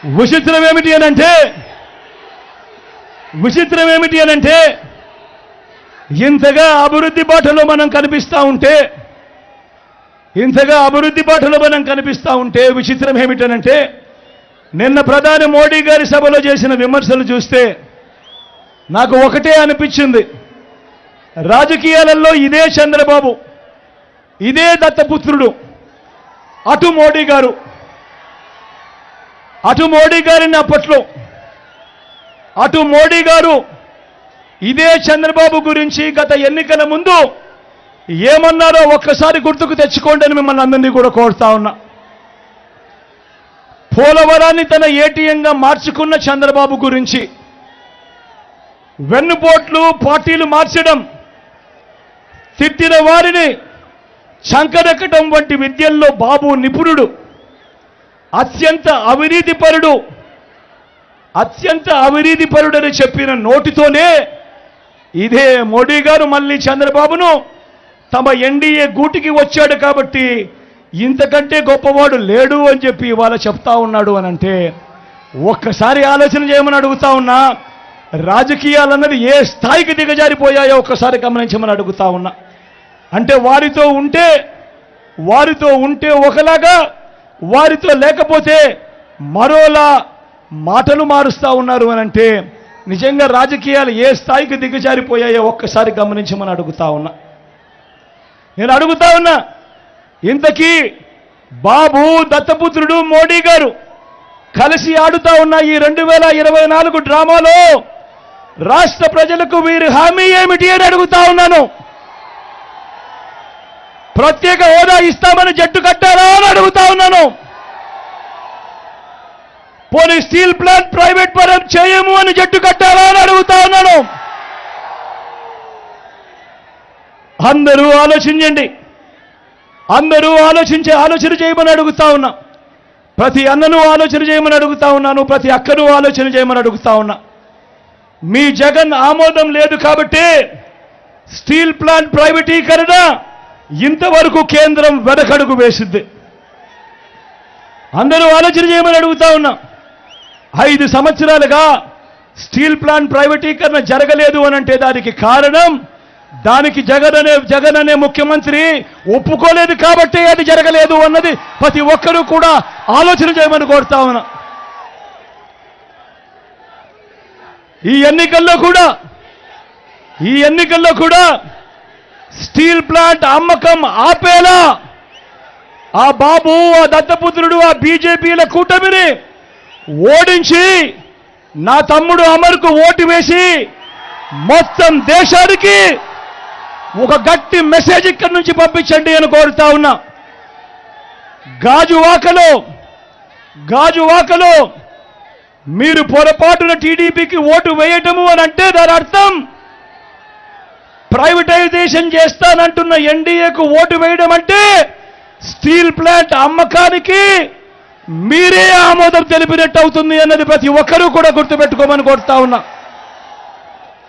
విచిత్రం ఏమిటి అనంటే ఇంతగా అభివృద్ధి బాటలో మనం కనిపిస్తా ఉంటే విచిత్రం ఏమిటనంటే నిన్న ప్రధాని మోడీ గారి సభలో చేసిన విమర్శలు చూస్తే నాకు ఒకటే అనిపించింది. రాజకీయాలలో ఇదే చంద్రబాబు, ఇదే దత్తపుత్రుడు, అటు మోడీ గారిని అప్పట్లో అటు మోడీ గారు ఇదే చంద్రబాబు గురించి గత ఎన్నికల ముందు ఏమన్నారో ఒక్కసారి గుర్తుకు తెచ్చుకోండి అని మిమ్మల్ని అందరినీ కూడా కోరుతా ఉన్నా. పోలవరాన్ని తన ఏటీఎంగా మార్చుకున్న చంద్రబాబు గురించి, వెన్నుపోట్లు పార్టీలు మార్చడం, తిట్టిన వారిని చంకదెక్కడం వంటి విద్యల్లో బాబు నిపుణుడు, అత్యంత అవినీతిపరుడని చెప్పిన నోటితోనే ఇదే మోడీ గారు మళ్ళీ చంద్రబాబును తమ ఎన్డీఏ గూటికి వచ్చాడు కాబట్టి ఇంతకంటే గొప్పవాడు లేడు అని చెప్పి ఇవాళ చెప్తా ఉన్నాడు అని అంటే ఒక్కసారి ఆలోచన చేయమని అడుగుతా ఉన్నా. రాజకీయాలన్నది ఏ స్థాయికి దిగజారిపోయాయో ఒక్కసారి గమనించమని అడుగుతా ఉన్నా. అంటే వారితో ఉంటే ఒకలాగా, వారితో లేకపోతే మరోలా మాటలు మారుస్తూ ఉన్నారు అని అంటే నిజంగా రాజకీయాలు ఏ స్థాయికి దిగజారిపోయాయో ఒక్కసారి గమనించమని అడుగుతా ఉన్నా. నేను అడుగుతా ఉన్నా, ఇంతకీ బాబు, దత్తపుత్రుడు, మోడీ గారు కలిసి ఆడుతా ఉన్న ఈ 2024 డ్రామాలో రాష్ట్ర ప్రజలకు వీరి హామీ ఏమిటి అని అడుగుతా ఉన్నాను. ప్రత్యేక హోదా ఇస్తామని జట్టు కట్టారా అని అడుగుతా ఉన్నాను. పోనీ స్టీల్ ప్లాంట్ ప్రైవేట్ పరం చేయము అని జట్టు కట్టారా అని అడుగుతా ఉన్నాను. అందరూ ఆలోచించండి, ఆలోచన చేయమని అడుగుతా ఉన్నా. ప్రతి అన్నను ఆలోచన చేయమని అడుగుతా ఉన్నాను, ప్రతి అక్కను ఆలోచన చేయమని అడుగుతా ఉన్నా. మీ జగన్ ఆమోదం లేదు కాబట్టి స్టీల్ ప్లాంట్ ప్రైవేటీకరణ ఇంతవరకు కేంద్రం వెనకడుగు వేసింది. అందరూ ఆలోచన చేయమని అడుగుతా ఉన్నా. 5 సంవత్సరాలుగా స్టీల్ ప్లాంట్ ప్రైవేటీకరణ జరగలేదు అనంటే దానికి కారణం, దానికి జగన్ అనే ముఖ్యమంత్రి ఒప్పుకోలేదు కాబట్టి అది జరగలేదు అన్నది ప్రతి ఒక్కరూ కూడా ఆలోచన చేయమని కోరుతా ఉన్నా. ఈ ఎన్నికల్లో కూడా స్టీల్ ప్లాంట్ అమ్మకం ఆపేలా ఆ బాబు, ఆ దత్తపుత్రుడు, ఆ బీజేపీల కూటమిని ఓడించి నా తమ్ముడు అమర్కు ఓటు వేసి మొత్తం దేశానికి ఒక గట్టి మెసేజ్ ఇక్కడి నుంచి పంపించండి అని కోరుతా ఉన్నా. గాజువాకలో మీరు పొరపాటున టీడీపీకి ఓటు వేయటము అని అంటే దాని అర్థం ప్రైవేటైజేషన్ చేస్తానంటున్న ఎన్డీఏకు ఓటు వేయడం అంటే స్టీల్ ప్లాంట్ అమ్మకానికి మీరే ఆమోదం తెలిపినట్టు అవుతుంది అన్నది ప్రతి ఒక్కరూ కూడా గుర్తుపెట్టుకోమని కోరుతా ఉన్నా.